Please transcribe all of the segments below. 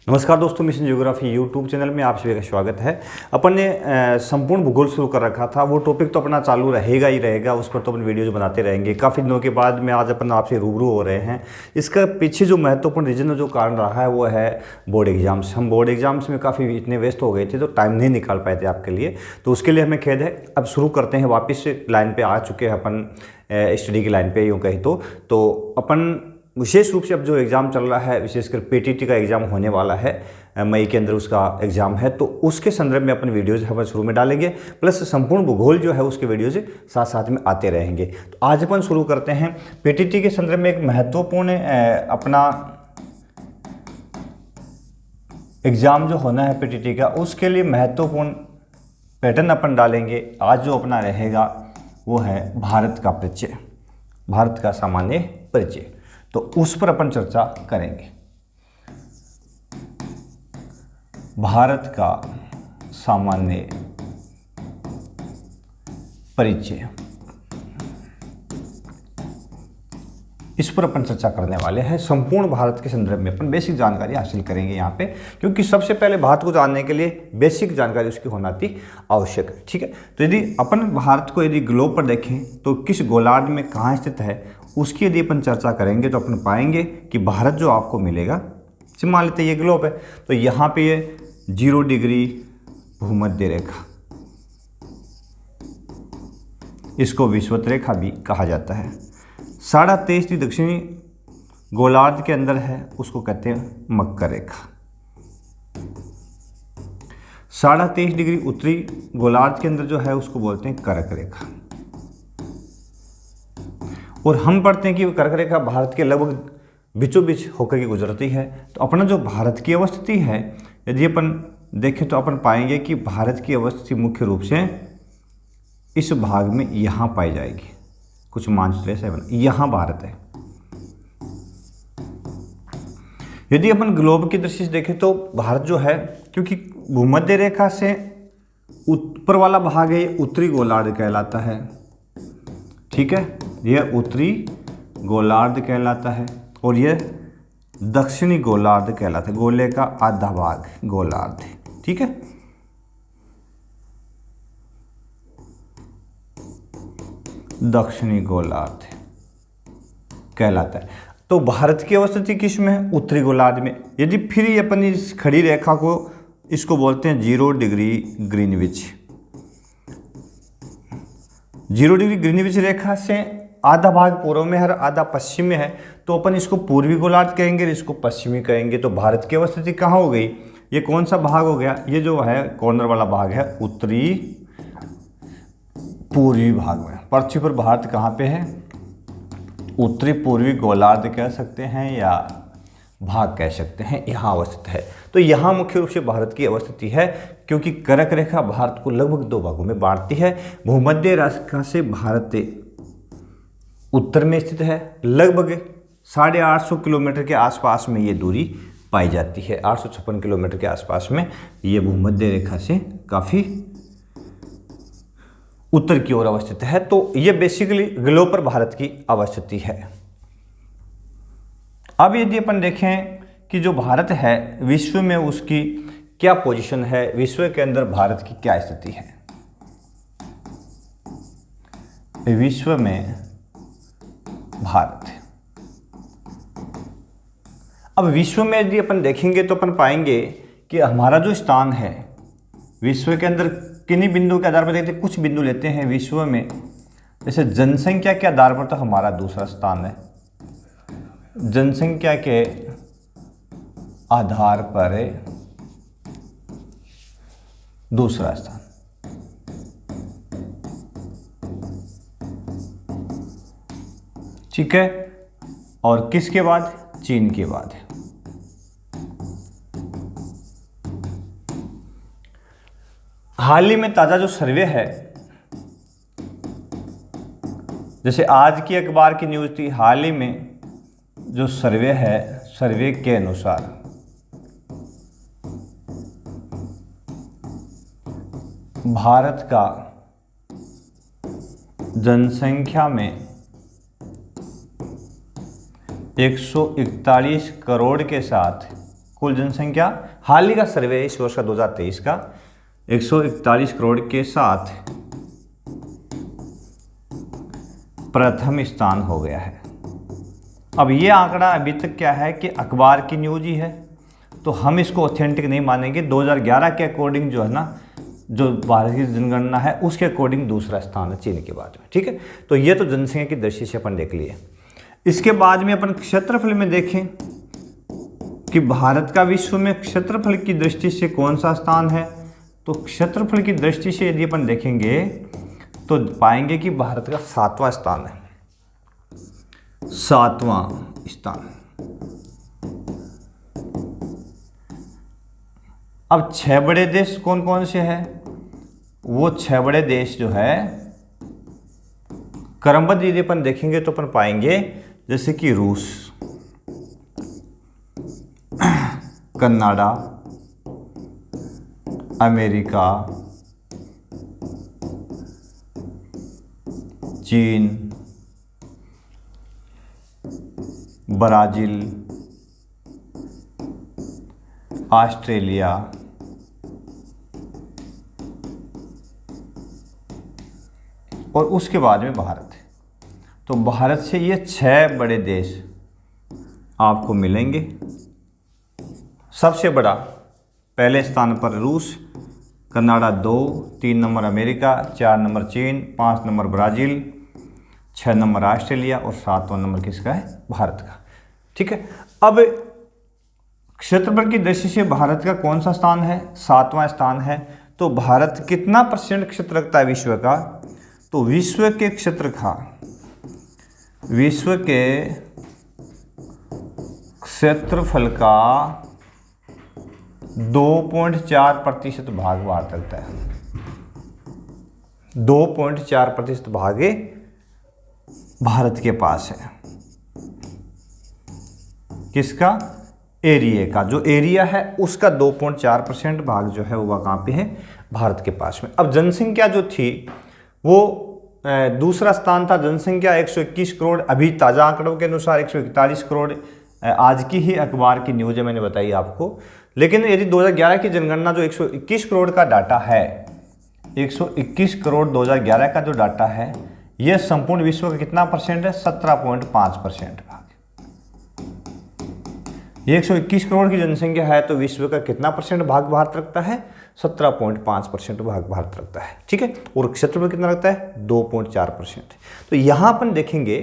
नमस्कार दोस्तों, mission geography YouTube channel में आप सभी का स्वागत है। अपन ने संपूर्ण भूगोल शुरू कर रखा था। वो टॉपिक तो अपना चालू रहेगा ही रहेगा, उस पर तो अपन वीडियोज बनाते रहेंगे। काफ़ी दिनों के बाद में आज अपन आपसे रूबरू हो रहे हैं। इसका पीछे जो महत्वपूर्ण रीजन जो कारण रहा है वो है बोर्ड एग्जाम्स। हम बोर्ड एग्जाम्स में काफ़ी इतने व्यस्त हो गए थे तो टाइम नहीं निकाल पाए थे आपके लिए, तो उसके लिए हमें खेद है। अब शुरू करते हैं, वापस लाइन पर आ चुके हैं अपन, स्टडी की लाइन पर यूँ कहीं तो अपन विशेष रूप से अब जो एग्ज़ाम चल रहा है, विशेषकर पीटीटी का एग्ज़ाम होने वाला है, मई के अंदर उसका एग्ज़ाम है, तो उसके संदर्भ में अपन वीडियोज़ हम शुरू में डालेंगे। प्लस संपूर्ण भूगोल जो है उसके वीडियोज़ साथ साथ में आते रहेंगे। तो आज अपन शुरू करते हैं पीटीटी के संदर्भ में। एक महत्वपूर्ण अपना एग्ज़ाम जो होना है पीटीटी का, उसके लिए महत्वपूर्ण पैटर्न अपन डालेंगे। आज जो अपना रहेगा वो है भारत का परिचय, भारत का सामान्य परिचय, तो उस पर अपन चर्चा करेंगे। भारत का सामान्य परिचय, इस पर अपन चर्चा करने वाले हैं। संपूर्ण भारत के संदर्भ में अपन बेसिक जानकारी हासिल करेंगे यहाँ पे, क्योंकि सबसे पहले भारत को जानने के लिए बेसिक जानकारी उसकी होना थी आवश्यक है। ठीक है, तो यदि अपन भारत को यदि ग्लोब पर देखें तो किस गोलार्ध में कहाँ स्थित है, उसकी यदि अपन चर्चा करेंगे तो अपन पाएंगे कि भारत जो आपको मिलेगा, मान लेते हैं ये ग्लोब है, तो यहाँ पे ये 0 डिग्री भूमध्य रेखा, इसको विषुवत रेखा भी कहा जाता है। 23.5 डिग्री दक्षिणी गोलार्ध के अंदर है, उसको कहते हैं मकर रेखा। 23.5 डिग्री उत्तरी गोलार्ध के अंदर जो है उसको बोलते हैं कर्क रेखा। और हम पढ़ते हैं कि कर्क रेखा भारत के लगभग बीचों बीच होकर के गुजरती है। तो अपना जो भारत की अवस्थिति है, यदि अपन देखें तो अपन पाएंगे कि भारत की अवस्थिति मुख्य रूप से इस भाग में यहाँ पाई जाएगी। कुछ मानचित्र ऐसे बना, यहाँ भारत है। यदि अपन ग्लोब की दृष्टि से देखें तो भारत जो है, क्योंकि भूमध्य रेखा से ऊपर वाला भाग है, ये उत्तरी गोलार्ध कहलाता है। ठीक है, यह उत्तरी गोलार्ध कहलाता है और यह दक्षिणी गोलार्ध कहलाता है। गोले का आधा भाग गोलार्ध, ठीक है। दक्षिणी गोलार्ध कहलाता है। तो भारत की अवस्थिति किस में है? उत्तरी गोलार्ध में। यदि फिर ये अपन इस खड़ी रेखा को, इसको बोलते हैं 0 डिग्री ग्रीनविच। 0 डिग्री ग्रीनविच रेखा से आधा भाग पूर्व में है और आधा पश्चिम में है, तो अपन इसको पूर्वी गोलार्ध कहेंगे, इसको पश्चिमी कहेंगे। तो भारत की अवस्थिति कहाँ हो गई? ये कौन सा भाग हो गया? ये जो है कॉर्नर वाला भाग है उत्तरी पूर्वी भाग में। पृथ्वी पर भारत कहाँ पे है? उत्तरी पूर्वी गोलार्ध कह सकते हैं या भाग कह सकते हैं, यहाँ अवस्थित है। तो यहाँ मुख्य रूप से भारत की अवस्थिति है, क्योंकि कर्क रेखा भारत को लगभग 2 भागों में बांटती है। भूमध्य रेखा से भारत उत्तर में स्थित है, लगभग 850 किलोमीटर के आसपास में ये दूरी पाई जाती है। 856 किलोमीटर के आसपास में ये भूमध्य रेखा से काफ़ी उत्तर की ओर अवस्थित है। तो ये बेसिकली ग्लोब पर भारत की अवस्थिति है। अब यदि अपन देखें कि जो भारत है विश्व में उसकी क्या पोजीशन है, विश्व के अंदर भारत की क्या स्थिति है, विश्व में भारत। अब विश्व में यदि अपन देखेंगे तो अपन पाएंगे कि हमारा जो स्थान है विश्व के अंदर, किन्हीं बिंदु के आधार पर देखते हैं, कुछ बिंदु लेते हैं विश्व में। जैसे जनसंख्या के आधार पर तो हमारा दूसरा स्थान है, जनसंख्या के आधार पर दूसरा स्थान। ठीक है, और किसके बाद? चीन के बाद। हाल ही में ताज़ा जो सर्वे है, जैसे आज की अखबार की न्यूज़ थी, हाल ही में जो सर्वे है, सर्वे के अनुसार भारत का जनसंख्या में 141 करोड़ के साथ कुल जनसंख्या, हाल ही का सर्वे इस वर्ष का 2023 का 141 करोड़ के साथ प्रथम स्थान हो गया है। अब ये आंकड़ा अभी तक क्या है कि अखबार की न्यूज ही है, तो हम इसको ऑथेंटिक नहीं मानेंगे। 2011 के अकॉर्डिंग जो है ना, जो भारत की जनगणना है उसके अकॉर्डिंग दूसरा स्थान है चीन के बाद में, ठीक है। तो ये तो जनसंख्या की दृष्टि से अपन देख लिए। इसके बाद में अपन क्षेत्रफल में देखें कि भारत का विश्व में क्षेत्रफल की दृष्टि से कौन सा स्थान है, तो क्षेत्रफल की दृष्टि से यदि अपन देखेंगे तो पाएंगे कि भारत का 7वां स्थान है, 7वां स्थान। अब 6 बड़े देश कौन कौन से हैं, वो 6 बड़े देश जो है क्रमबद्ध यदि अपन देखेंगे तो अपन पाएंगे जैसे कि रूस, कनाडा, अमेरिका, चीन, ब्राज़ील, ऑस्ट्रेलिया, और उसके बाद में भारत है। तो भारत से ये 6 बड़े देश आपको मिलेंगे। सबसे बड़ा पहले स्थान पर रूस, कनाडा 2, 3 नंबर अमेरिका, 4 नंबर चीन, 5 नंबर ब्राज़ील, 6 नंबर ऑस्ट्रेलिया और 7वां नंबर किसका है, भारत का, ठीक है। अब क्षेत्रफल की दृष्टि से भारत का कौन सा स्थान है, 7वां स्थान है। तो भारत कितना % क्षेत्र रखता है विश्व का, तो विश्व के क्षेत्रफल का 2.4% भाग भारत रखता है। 2.4% भाग भारत के पास है, किसका, एरिया का। जो एरिया है उसका 2.4% भाग जो है वो कहाँ पे है, भारत के पास में। अब जनसंख्या जो थी वो दूसरा स्थान था, जनसंख्या 121 करोड़, अभी ताज़ा आंकड़ों के अनुसार 141 करोड़, आज की ही अखबार की न्यूज़ है, मैंने बताई आपको। लेकिन यदि 2011 की जनगणना जो 121 करोड़ का डाटा है, 121 करोड़ 2011 का जो डाटा है, यह संपूर्ण विश्व का कितना % है, 17.5% भाग। ये 121 करोड़ की जनसंख्या है तो विश्व का कितना % भाग भारत रखता है, 17.5% भाग भारत रखता है, ठीक है। और क्षेत्रफल कितना रखता है, 2.4%। तो यहाँ अपन देखेंगे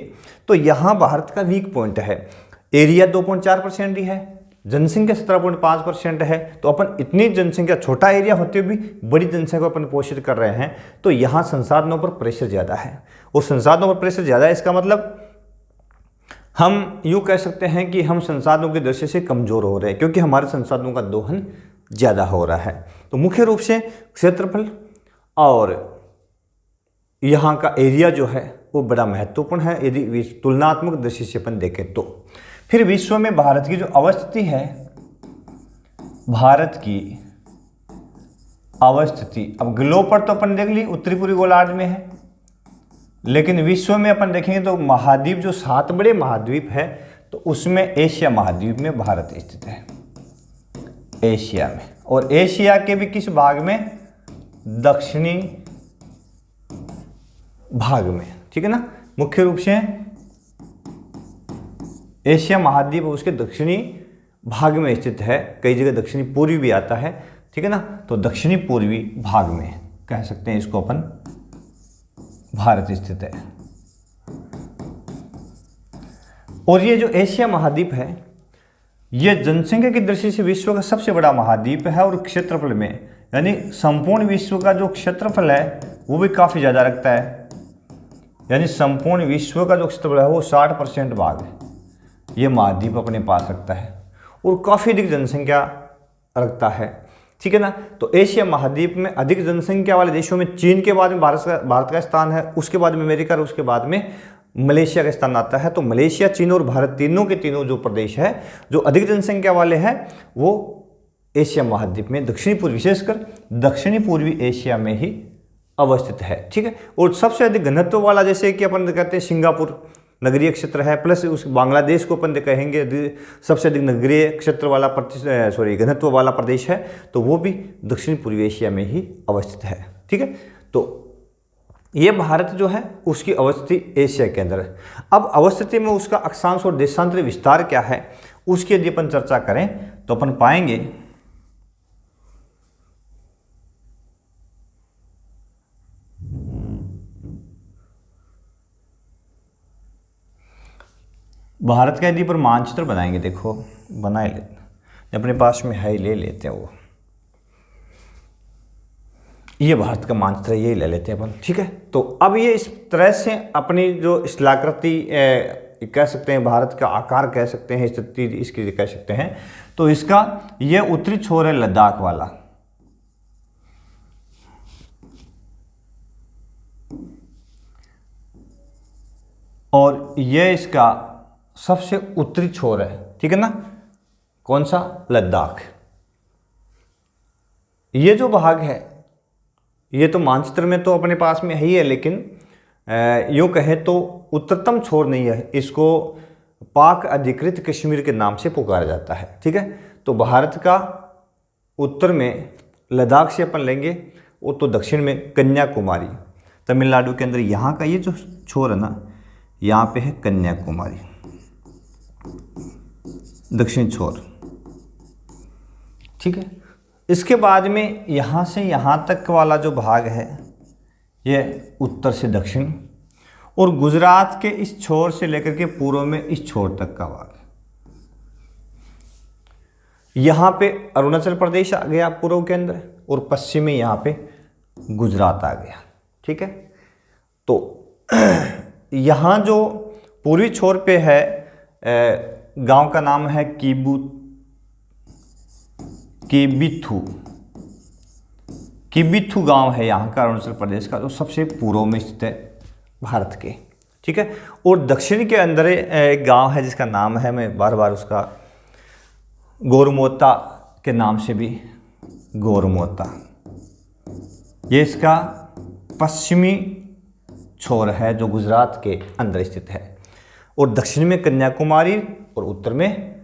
तो यहाँ भारत का वीक पॉइंट है, एरिया 2.4% ही है, जनसंख्या 17.5% है। तो अपन इतनी जनसंख्या, छोटा एरिया होते हुए भी बड़ी जनसंख्या को अपन पोषित कर रहे हैं, तो यहाँ संसाधनों पर प्रेशर ज़्यादा है। और संसाधनों पर प्रेशर ज़्यादा है, इसका मतलब हम यूँ कह सकते हैं कि हम संसाधनों की दृष्टि से कमज़ोर हो रहे हैं, क्योंकि हमारे संसाधनों का दोहन ज़्यादा हो रहा है। तो मुख्य रूप से क्षेत्रफल और यहाँ का एरिया जो है वो बड़ा महत्वपूर्ण है यदि तुलनात्मक दृष्टि से अपन देखें तो। फिर विश्व में भारत की जो अवस्थिति है, भारत की अवस्थिति, अब ग्लोब पर तो अपन देख ली उत्तरी पूर्वी गोलार्ध में है, लेकिन विश्व में अपन देखेंगे तो महाद्वीप, जो 7 बड़े महाद्वीप है, तो उसमें एशिया महाद्वीप में भारत स्थित है, एशिया में। और एशिया के भी किस भाग में, दक्षिणी भाग में, ठीक है ना। मुख्य रूप से एशिया महाद्वीप उसके दक्षिणी भाग में स्थित है, कई जगह दक्षिणी पूर्वी भी आता है, ठीक है ना। तो दक्षिणी पूर्वी भाग में कह सकते हैं इसको अपन, भारत स्थित है। और ये जो एशिया महाद्वीप है, ये जनसंख्या की दृष्टि से विश्व का सबसे बड़ा महाद्वीप है, और क्षेत्रफल में यानी संपूर्ण विश्व का जो क्षेत्रफल है वो भी काफ़ी ज़्यादा रखता है, यानी संपूर्ण विश्व का जो क्षेत्रफल है वो 60% भाग है ये महाद्वीप अपने पास रखता है, और काफ़ी अधिक जनसंख्या रखता है, ठीक है ना। तो एशिया महाद्वीप में अधिक जनसंख्या वाले देशों में चीन के बाद में भारत का स्थान है, उसके बाद में अमेरिका और उसके बाद में मलेशिया का स्थान आता है। तो मलेशिया, चीन और भारत तीनों के तीनों जो प्रदेश है जो अधिक जनसंख्या वाले हैं वो एशिया महाद्वीप में दक्षिणी पूर्वी, विशेषकर दक्षिणी पूर्वी एशिया में ही अवस्थित है, ठीक है। और सबसे अधिक घनत्व वाला जैसे कि अपन कहते हैं सिंगापुर, नगरीय क्षेत्र है, प्लस उस बांग्लादेश को अपन कहेंगे सबसे अधिक नगरीय क्षेत्र वाला घनत्व वाला प्रदेश है, तो वो भी दक्षिण पूर्वी एशिया में ही अवस्थित है। ठीक है, तो ये भारत जो है उसकी अवस्थिति एशिया के अंदर है। अब अवस्थिति में उसका अक्षांश और देशांतरी विस्तार क्या है उसकी यदि अपन चर्चा करें तो अपन पाएंगे भारत का यदि पर मानचित्र बनाएंगे, देखो बनाए लेते अपने पास में है, ले लेते हैं वो, ये भारत का मानचित्र ये ले लेते हैं अपन। ठीक है, तो अब ये इस तरह से अपनी जो स्थलाकृति कह सकते हैं, भारत का आकार कह सकते हैं, स्थिति इसकी कह सकते हैं, तो इसका ये उत्तरी छोर है लद्दाख वाला, और ये इसका सबसे उत्तरी छोर है। ठीक है ना, कौन सा? लद्दाख। ये जो भाग है ये तो मानचित्र में तो अपने पास में ही है, लेकिन यूँ कहें तो उत्तरतम छोर नहीं है, इसको पाक अधिकृत कश्मीर के नाम से पुकारा जाता है। ठीक है, तो भारत का उत्तर में लद्दाख से अपन लेंगे, और तो दक्षिण में कन्याकुमारी, तमिलनाडु के अंदर यहाँ का ये जो छोर है ना, यहाँ पे है कन्याकुमारी, दक्षिण छोर। ठीक है, इसके बाद में यहाँ से यहाँ तक वाला जो भाग है ये उत्तर से दक्षिण, और गुजरात के इस छोर से लेकर के पूर्व में इस छोर तक का भाग। यहाँ पे अरुणाचल प्रदेश आ गया पूर्व के अंदर, और पश्चिम में यहाँ पे गुजरात आ गया। ठीक है, तो यहाँ जो पूर्वी छोर पे है गांव का नाम है किबिथु गांव है यहाँ का, अरुणाचल प्रदेश का, जो सबसे पूर्व में स्थित है भारत के। ठीक है, और दक्षिण के अंदर एक गांव है जिसका नाम है, मैं बार बार उसका गोरमोता के नाम से भी, गोरमोता, ये इसका पश्चिमी छोर है जो गुजरात के अंदर स्थित है, और दक्षिण में कन्याकुमारी और उत्तर में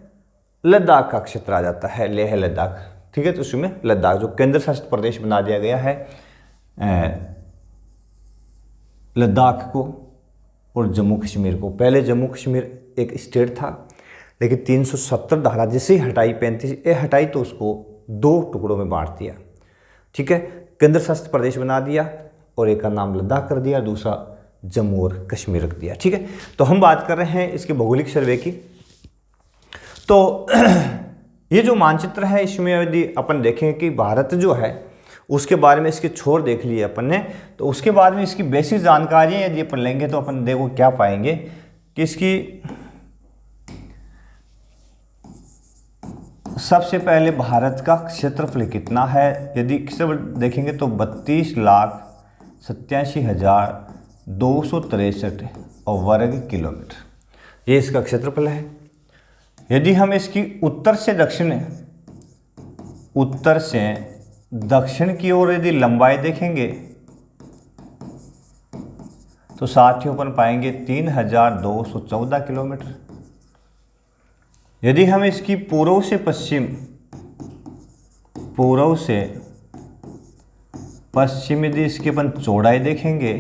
लद्दाख का क्षेत्र आ जाता है, लेह लद्दाख। ठीक है, तो उसमें लद्दाख जो केंद्र शासित प्रदेश बना दिया गया है लद्दाख को और जम्मू कश्मीर को। पहले जम्मू कश्मीर एक स्टेट था, लेकिन 370 धारा जैसे ही हटाई, 35 हटाई, तो उसको 2 टुकड़ों में बांट दिया। ठीक है, केंद्र शासित प्रदेश बना दिया, और एक का नाम लद्दाख कर दिया, दूसरा जम्मू और कश्मीर रख दिया। ठीक है, तो हम बात कर रहे हैं इसके भौगोलिक सर्वे की। तो ये जो मानचित्र है इसमें यदि अपन देखें कि भारत जो है उसके बारे में इसके छोर देख लिए अपन ने, तो उसके बाद में इसकी बेसिक जानकारियाँ यदि अपन लेंगे तो अपन देखो क्या पाएंगे कि इसकी सबसे पहले भारत का क्षेत्रफल कितना है, यदि देखेंगे तो 32,87,263 वर्ग किलोमीटर, ये इसका क्षेत्रफल है। यदि हम इसकी उत्तर से दक्षिण की ओर यदि लंबाई देखेंगे तो साथियों अपन पाएंगे 3,214 किलोमीटर। यदि हम इसकी पूर्व से पश्चिम यदि इसकी अपन चौड़ाई देखेंगे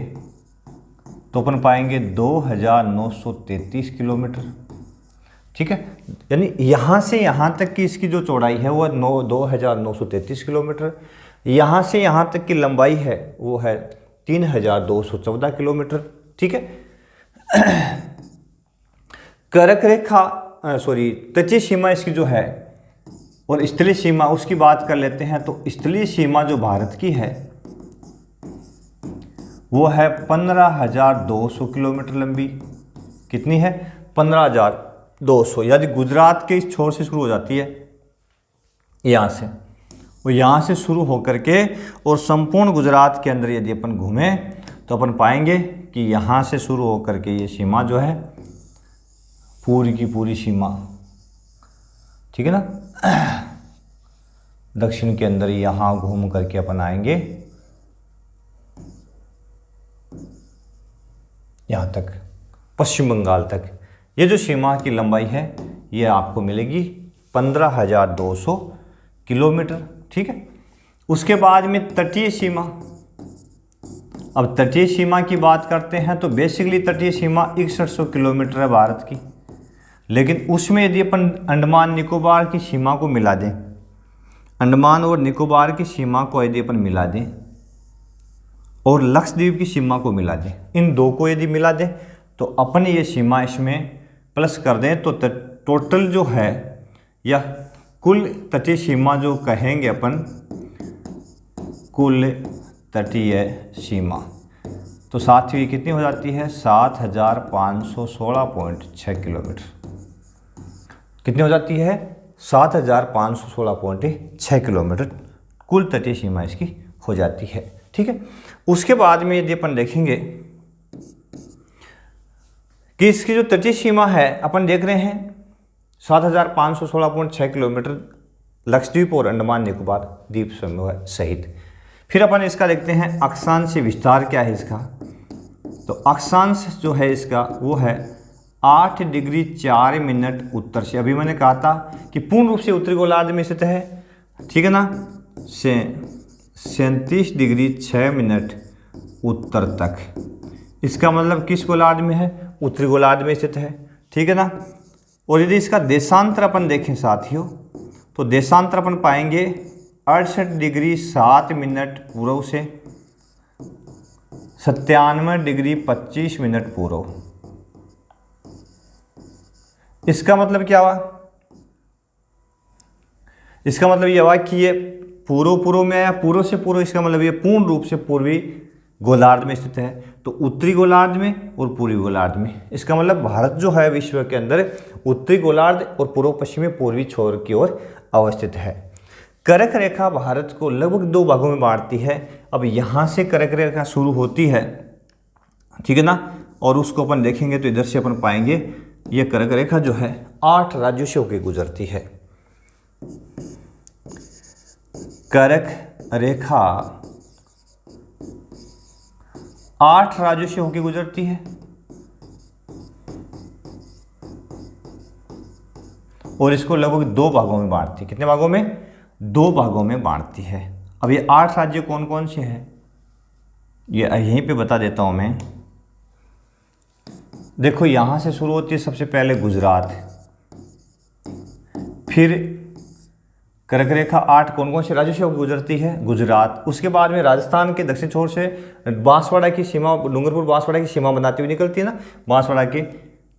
तो अपन पाएंगे 2,933 किलोमीटर। ठीक है, यानी यहाँ से यहाँ तक की इसकी जो चौड़ाई है वो 2,933 किलोमीटर, यहाँ से यहाँ तक की लंबाई है वो है 3,214 किलोमीटर। ठीक है, कर्क रेखा तटीय सीमा इसकी जो है और स्थलीय सीमा उसकी बात कर लेते हैं। तो स्थलीय सीमा जो भारत की है वो है 15,200 किलोमीटर लंबी। कितनी है? 15,200। यदि गुजरात के इस छोर से शुरू हो जाती है यहाँ से, वो यहाँ से शुरू होकर के और संपूर्ण गुजरात के अंदर यदि अपन घूमें तो अपन पाएंगे कि यहाँ से शुरू होकर के ये सीमा जो है पूरी की पूरी सीमा, ठीक है ना, दक्षिण के अंदर यहाँ घूम करके अपन आएंगे यहाँ तक। पश्चिम बंगाल तक। ये जो सीमा की लंबाई है ये आपको मिलेगी 15,200 किलोमीटर। ठीक है। उसके बाद में तटीय सीमा। अब तटीय सीमा की बात करते हैं तो बेसिकली तटीय सीमा 6100 किलोमीटर है भारत की, लेकिन उसमें यदि अपन अंडमान निकोबार की सीमा को मिला दें, अंडमान और निकोबार की सीमा को यदि अपन मिला दें और लक्षद्वीप की सीमा को मिला दें, इन दो को यदि मिला दें तो अपन ये सीमा इसमें प्लस कर दें तो टोटल जो है या कुल तटीय सीमा जो कहेंगे अपन, कुल तटीय सीमा, तो साथ ही कितनी हो जाती है 7,516.6 किलोमीटर। कितनी हो जाती है 7,516.6 किलोमीटर कुल तटीय सीमा इसकी हो जाती है। ठीक है। उसके बाद में यदि अपन देखेंगे कि इसकी जो तटीय सीमा है अपन देख रहे हैं 7,516.6 किलोमीटर लक्षद्वीप और अंडमान निकोबार द्वीप समूह सहित। फिर अपन इसका देखते हैं अक्षांश विस्तार क्या है इसका। तो अक्षांश जो है इसका वो है 8 डिग्री 4 मिनट उत्तर से। अभी मैंने कहा था कि पूर्ण रूप से उत्तरी गोलार्ध में स्थित है, ठीक है ना, 37 डिग्री 6 मिनट उत्तर तक। इसका मतलब किस गोलार्ध में है, उत्तरी गोलार्ध में स्थित है, ठीक है ना। और यदि इसका देशांतर अपन देखें साथियों तो देशांतर अपन पाएंगे 68 डिग्री 7 मिनट पूर्व से 97 डिग्री 25 मिनट पूर्व। इसका मतलब क्या हुआ, इसका मतलब यह हुआ कि ये पूर्व में आया, पूर्व से पूर्व, इसका मतलब ये पूर्ण रूप से पूर्वी गोलार्ध में स्थित है। तो उत्तरी गोलार्ध में और पूर्वी गोलार्ध में, इसका मतलब भारत जो है विश्व के अंदर उत्तरी गोलार्ध और पूर्व पश्चिमी पूर्वी छोर की ओर अवस्थित है। कर्क रेखा भारत को लगभग 2 भागों में बांटती है। अब यहाँ से कर्क रेखा शुरू होती है, ठीक है ना, और उसको अपन देखेंगे तो इधर से अपन पाएंगे ये कर्क रेखा जो है 8 राज्यों से होकर गुजरती है। कर्क रेखा 8 राज्यों से होकर गुजरती है और इसको लगभग 2 भागों में बांटती है। कितने भागों में, 2 भागों में बांटती है। अब ये 8 राज्य कौन कौन से हैं ये यहीं पे बता देता हूं मैं। देखो यहां से शुरू होती है सबसे पहले गुजरात, फिर कर्क रेखा 8 कौन कौन से राज्यों से गुजरती है, गुजरात। उसके बाद में राजस्थान के दक्षिण छोर से बांसवाड़ा की सीमा, डूंगरपुर बांसवाड़ा की सीमा बनाती हुई निकलती है ना, बांसवाड़ा के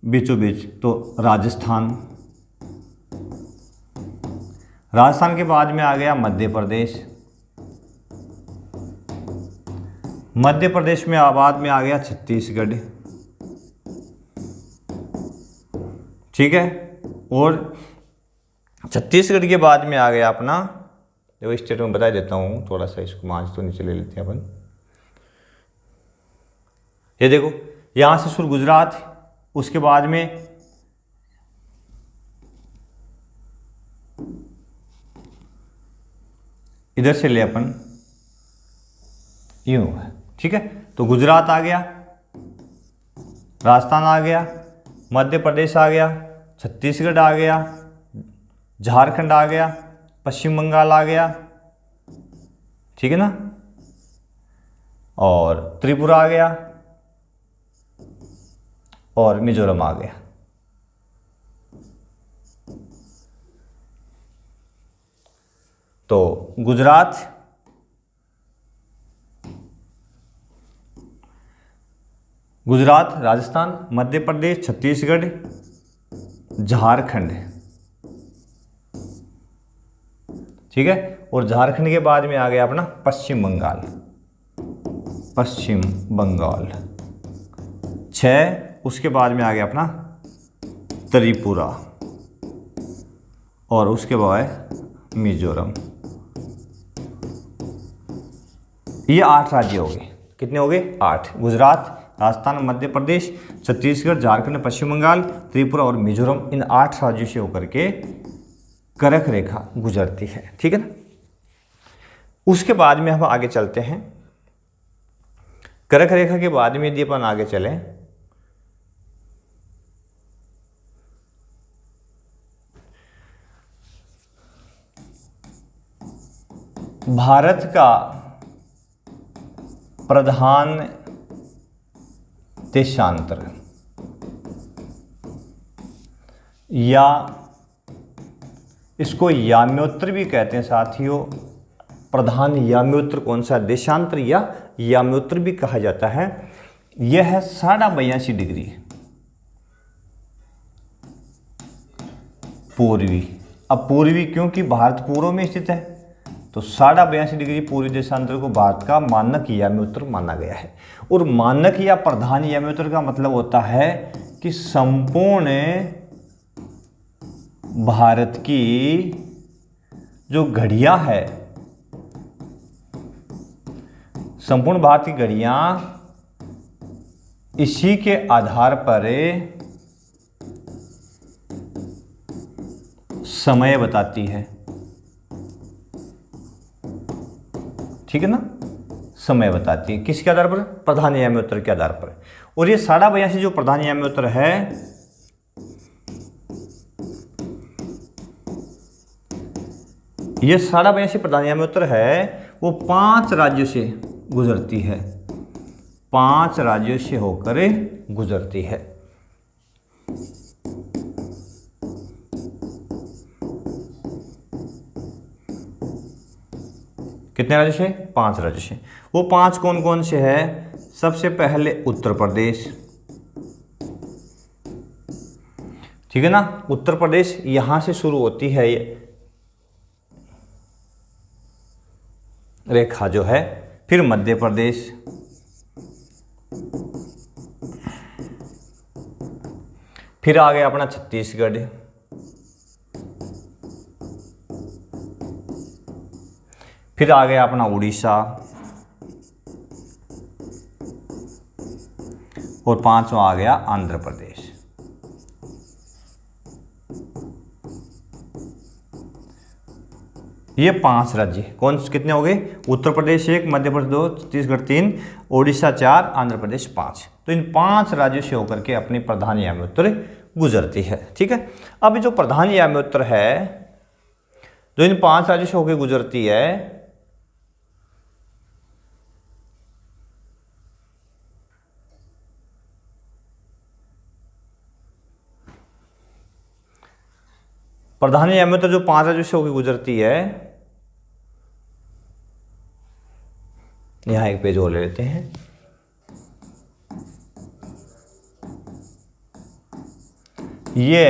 बीचों बीच, तो राजस्थान। राजस्थान के बाद में आ गया मध्य प्रदेश, मध्य प्रदेश में बाद में आ गया छत्तीसगढ़, ठीक है। और छत्तीसगढ़ के बाद में आ गया अपना, देखो स्टेट में बता देता हूँ, थोड़ा सा इसको मार्च तो नीचे ले लेते हैं अपन। ये देखो यहाँ से शुरू गुजरात, उसके बाद में इधर से ले अपन यूं है, ठीक है। तो गुजरात आ गया, राजस्थान आ गया, मध्य प्रदेश आ गया, छत्तीसगढ़ आ गया, झारखंड आ गया, पश्चिम बंगाल आ गया, ठीक है ना, और त्रिपुरा आ गया और मिजोरम आ गया। तो गुजरात, राजस्थान, मध्य प्रदेश, छत्तीसगढ़, झारखंड, ठीक है। और झारखंड के बाद में आ गया अपना पश्चिम बंगाल, 6। उसके बाद में आ गया अपना त्रिपुरा और उसके बाद मिजोरम। ये 8 राज्य हो गए। कितने हो गए, 8। गुजरात, राजस्थान, मध्य प्रदेश, छत्तीसगढ़, झारखंड, पश्चिम बंगाल, त्रिपुरा और मिजोरम, इन 8 राज्यों से होकर के कर्क रेखा गुजरती है, ठीक है ना। उसके बाद में हम आगे चलते हैं। कर्क रेखा के बाद में यदि अपन आगे चलें भारत का प्रधान देशांतर, या इसको याम्योत्तर भी कहते हैं साथियों। प्रधान याम्योत्तर कौन सा? देशांतर या याम्योत्तर भी कहा जाता है। यह है 82.5 डिग्री पूर्वी। अब पूर्वी क्योंकि भारत पूर्व में स्थित है, तो 82.5 डिग्री पूर्वी देशांतर को भारत का मानक याम्योत्तर माना गया है। और मानक या प्रधान याम्योत्तर का मतलब होता है कि संपूर्ण भारत की जो घड़ियां है, संपूर्ण भारत की घड़ियां इसी के आधार पर समय बताती है। ठीक है ना, समय बताती है किसके आधार पर? प्रधान याम्योत्तर के आधार पर। और ये 82.5 जो प्रधान याम्योत्तर है, ये 82.5 प्रधान याम्योत्तर है, वो 5 राज्यों से गुजरती है, 5 राज्यों से होकर गुजरती है। कितने राज्यों से? 5 राज्यों से। वो 5 कौन कौन से है? सबसे पहले उत्तर प्रदेश, ठीक है ना, उत्तर प्रदेश यहां से शुरू होती है ये रेखा जो है। फिर मध्य प्रदेश, फिर आ गया अपना छत्तीसगढ़, फिर आ गया अपना उड़ीसा, और 5वां आ गया आंध्र प्रदेश। ये 5 राज्य कौन कितने हो गए? उत्तर प्रदेश 1, मध्य प्रदेश 2, छत्तीसगढ़ 3, उड़ीसा 4, आंध्र प्रदेश 5। तो इन 5 राज्यों से होकर के अपनी प्रधान याम्योत्तर गुजरती है। ठीक है, अब जो प्रधान याम्योत्तर है जो इन 5 राज्यों से होकर गुजरती है, प्रधान याम्योत्तर जो 5 राज्यों से होकर गुजरती है, यहां एक पेज और ले लेते हैं। ये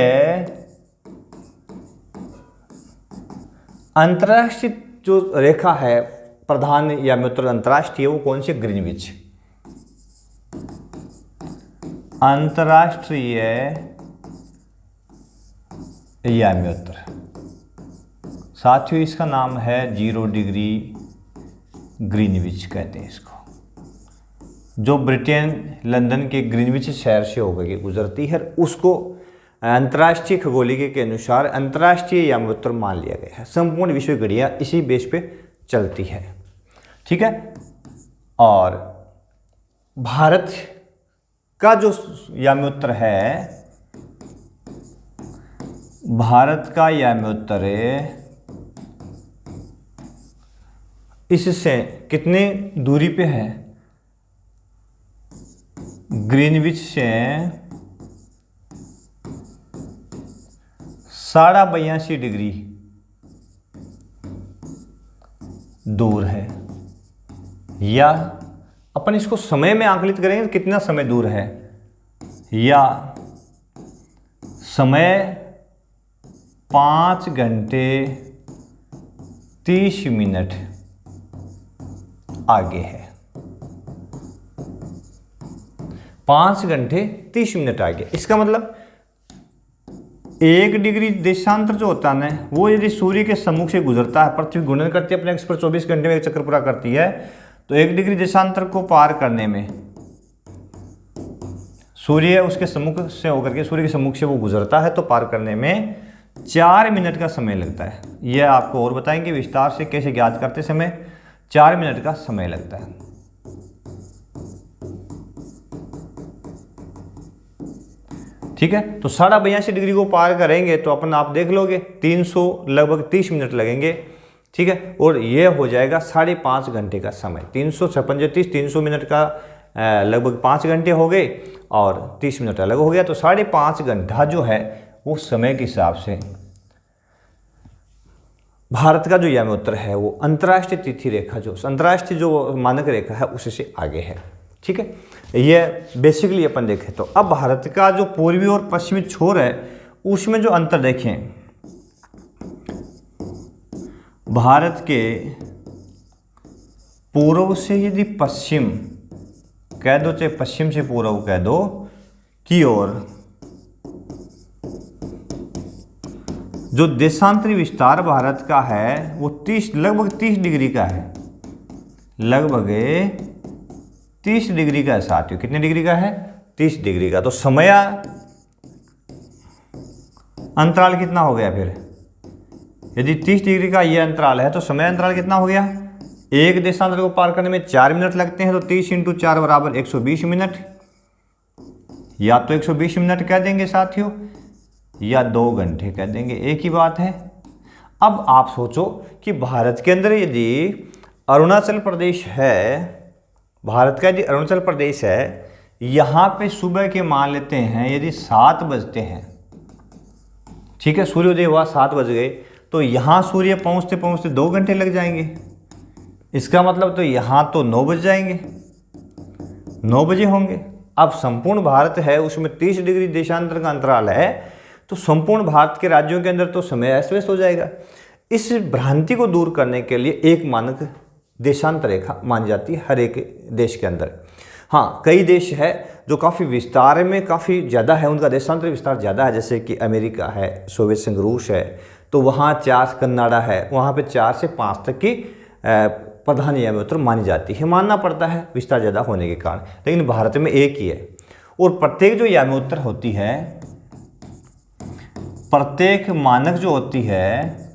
अंतरराष्ट्रीय जो रेखा है प्रधान याम्योत्तर अंतरराष्ट्रीय, वो कौन सी? ग्रीनविच, अंतरराष्ट्रीय याम्योत्तर। साथियों इसका नाम है 0 डिग्री ग्रीनविच कहते हैं इसको, जो ब्रिटेन लंदन के ग्रीनविच शहर से होकर के गुजरती है। उसको अंतर्राष्ट्रीय खगोलिकी के अनुसार अंतर्राष्ट्रीय याम्योत्तर मान लिया गया है। संपूर्ण विश्व घड़ियां इसी बेस पे चलती है। ठीक है, और भारत का जो याम्योत्तर है, भारत का याम्योत्तर इससे कितनी दूरी पे है? ग्रीनविच से 82.5 डिग्री दूर है। या अपन इसको समय में आंकलित करेंगे तो कितना समय दूर है? या समय 5 घंटे 30 मिनट आगे है, 5 घंटे 30 मिनट आगे। इसका मतलब 1 डिग्री देशांतर जो होता है ना, वो यदि सूर्य के सम्मुख से गुजरता है, पृथ्वी घूर्णन करती है अपने एक्स पर 24 घंटे में एक चक्कर पूरा करती है, तो 1 डिग्री देशांतर को पार करने में सूर्य उसके सम्मुख से होकर के सूर्य के सम्मुख से वो गुजरता है, तो पार करने में 4 मिनट का समय लगता है। यह आपको और बताएंगे विस्तार से कैसे ज्ञात करते समय 4 मिनट का समय लगता है। ठीक है, तो 82.5 डिग्री को पार करेंगे तो अपन आप देख लोगे 300 लगभग 30 मिनट लगेंगे। ठीक है। और ये हो जाएगा 5.5 घंटे का समय, 300 मिनट का लगभग 5 घंटे हो गए और 30 मिनट अलग हो गया, तो 5.5 घंटा जो है वो समय के हिसाब से भारत का जो यामी उत्तर है वो अंतर्राष्ट्रीय तिथि रेखा, जो अंतर्राष्ट्रीय जो मानक रेखा है उससे आगे है। ठीक है, ये बेसिकली अपन देखें तो अब भारत का जो पूर्वी और पश्चिमी छोर है उसमें जो अंतर देखें, भारत के पूर्व से यदि पश्चिम कह दो, चाहे पश्चिम से पूर्व कह दो की ओर जो देशांतरी विस्तार भारत का है वो लगभग 30 डिग्री का है, लगभग 30 डिग्री का है साथियों। कितने डिग्री का है? 30 डिग्री का। तो समय अंतराल कितना हो गया फिर? यदि 30 डिग्री का ये अंतराल है तो समय अंतराल कितना हो गया? एक देशांतर को पार करने में 4 मिनट लगते हैं, तो 30 × 4 बराबर 120 मिनट, या तो 120 मिनट कह देंगे साथियों या 2 घंटे कह देंगे, एक ही बात है। अब आप सोचो कि भारत के अंदर यदि अरुणाचल प्रदेश है, भारत का यदि अरुणाचल प्रदेश है, यहाँ पे सुबह के मान लेते हैं यदि 7 बजते हैं, ठीक है, सूर्योदय हुआ 7 बज गए, तो यहाँ सूर्य पहुँचते पहुँचते 2 घंटे लग जाएंगे। इसका मतलब तो यहाँ तो 9 बज जाएंगे, 9 बजे होंगे। अब संपूर्ण भारत है उसमें 30 डिग्री देशांतर का अंतराल है, तो संपूर्ण भारत के राज्यों के अंदर तो समय अस्त व्यस्त हो जाएगा। इस भ्रांति को दूर करने के लिए एक मानक देशांतर रेखा मानी जाती है हर एक देश के अंदर। हाँ, कई देश है जो काफ़ी विस्तार में काफ़ी ज़्यादा है, उनका देशांतर विस्तार ज़्यादा है, जैसे कि अमेरिका है, सोवियत संघ रूस है, तो वहाँ 4 कनाडा है, वहाँ पे 4 से 5 तक की प्रधान यामी उत्तर मानी जाती है, मानना पड़ता है विस्तार ज़्यादा होने के कारण, लेकिन भारत में एक ही है। और प्रत्येक जो यामी उत्तर होती है, प्रत्येक मानक जो होती है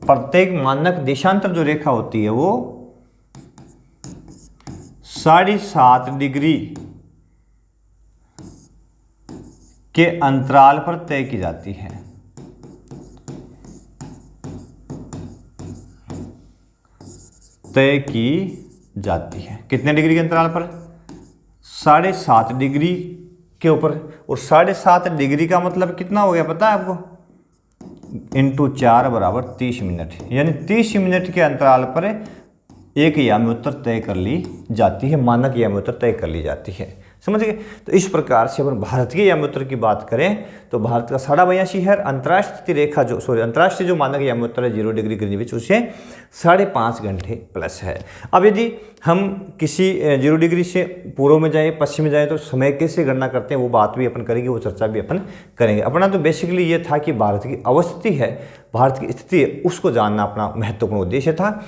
प्रत्येक मानक देशांतर जो रेखा होती है वो 7.5 डिग्री के अंतराल पर तय की जाती है। तय की जाती है कितने डिग्री के अंतराल पर? 7.5 डिग्री के ऊपर। और 7.5 डिग्री का मतलब कितना हो गया पता है आपको? × 4 बराबर 30 मिनट, यानी 30 मिनट के अंतराल पर एक यामी उत्तर तय कर ली जाती है, मानक यामी उत्तर तय कर ली जाती है। समझ गए? तो इस प्रकार से अपन भारत के यामी उत्तर की बात करें तो भारत का 82.5 है, अंतर्राष्ट्रीय रेखा जो अंतर्राष्ट्रीय जो मानक यामी उत्तर है 0 डिग्री ग्रीनविच उसे 5.5 घंटे प्लस है। अब यदि हम किसी 0 डिग्री से पूर्व में जाए, पश्चिम में जाए, तो समय कैसे गणना करते हैं वो बात भी अपन करेंगे, वो चर्चा भी अपन करेंगे। अपना तो बेसिकली ये था कि भारत की अवस्थिति है, भारत की स्थिति है, उसको जानना अपना महत्वपूर्ण उद्देश्य था।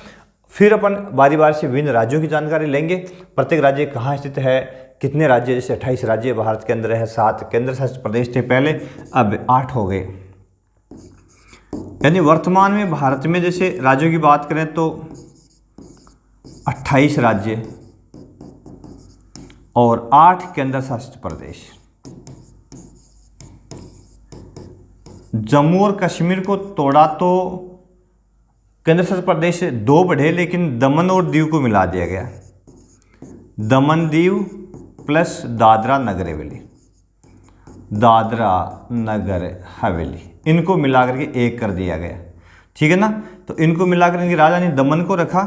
फिर अपन बारी बारी से विभिन्न राज्यों की जानकारी लेंगे, प्रत्येक राज्य कहाँ स्थित है, कितने राज्य, जैसे 28 राज्य भारत के अंदर है, 7 केंद्र शासित प्रदेश थे पहले, अब 8 हो गए। यानी वर्तमान में भारत में जैसे राज्यों की बात करें तो 28 राज्य और 8 केंद्र शासित प्रदेश। जम्मू और कश्मीर को तोड़ा तो केंद्र शासित प्रदेश 2 बढ़े, लेकिन दमन और दीव को मिला दिया गया। दमन दीव प्लस दादरा नगर हवेली, दादरा नगर हवेली, इनको मिलाकर के एक कर दिया गया। ठीक है ना? तो इनको मिलाकर इनकी राजधानी दमन को रखा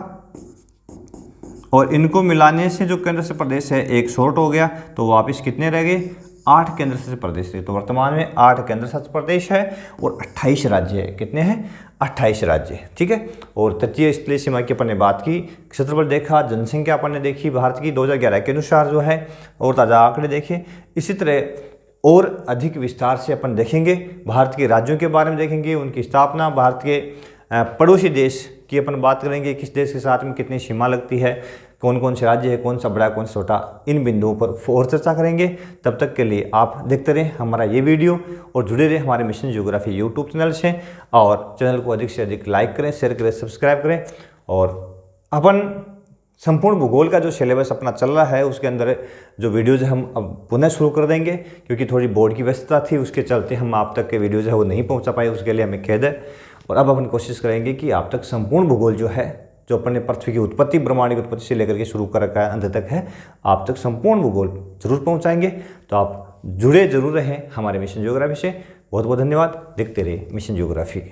और इनको मिलाने से जो केंद्र शासित प्रदेश है एक शॉर्ट हो गया, तो वापस कितने रह गए? 8 केंद्र शासित प्रदेश थे। तो वर्तमान में 8 केंद्र शासित प्रदेश है और 28 राज्य है। कितने हैं? 28 राज्य। ठीक है। और तटीय स्थलीय सीमा की अपन ने बात की, क्षेत्रफल देखा, जनसंख्या अपन ने देखी भारत की 2011 के अनुसार जो है, और ताज़ा आंकड़े देखे। इसी तरह और अधिक विस्तार से अपन देखेंगे, भारत के राज्यों के बारे में देखेंगे, उनकी स्थापना, भारत के पड़ोसी देश की अपन बात करेंगे, किस देश के साथ में कितनी सीमा लगती है, कौन कौन से राज्य है, कौन सा बड़ा कौन सा छोटा, इन बिंदुओं पर और चर्चा करेंगे। तब तक के लिए आप देखते रहें हमारा ये वीडियो और जुड़े रहें हमारे मिशन ज्योग्राफी यूट्यूब चैनल से, और चैनल को अधिक से अधिक लाइक करें, शेयर करें, सब्सक्राइब करें। और अपन संपूर्ण भूगोल का जो सिलेबस अपना चल रहा है उसके अंदर जो वीडियोज़ हम अब पुनः शुरू कर देंगे, क्योंकि थोड़ी बोर्ड की व्यस्तता थी, उसके चलते हम आप तक के वीडियोज़ है वो नहीं पहुंचा पाए, उसके लिए हमें खेद है। और अब अपन कोशिश करेंगे कि आप तक संपूर्ण भूगोल जो है, जो अपने पृथ्वी की उत्पत्ति, ब्रह्मांड की उत्पत्ति से लेकर के शुरू कर रखा है अंत तक है, आप तक संपूर्ण भूगोल जरूर पहुँचाएंगे। तो आप जुड़े जरूर रहें हमारे मिशन ज्योग्राफी से। बहुत बहुत धन्यवाद। देखते रहिए मिशन ज्योग्राफी।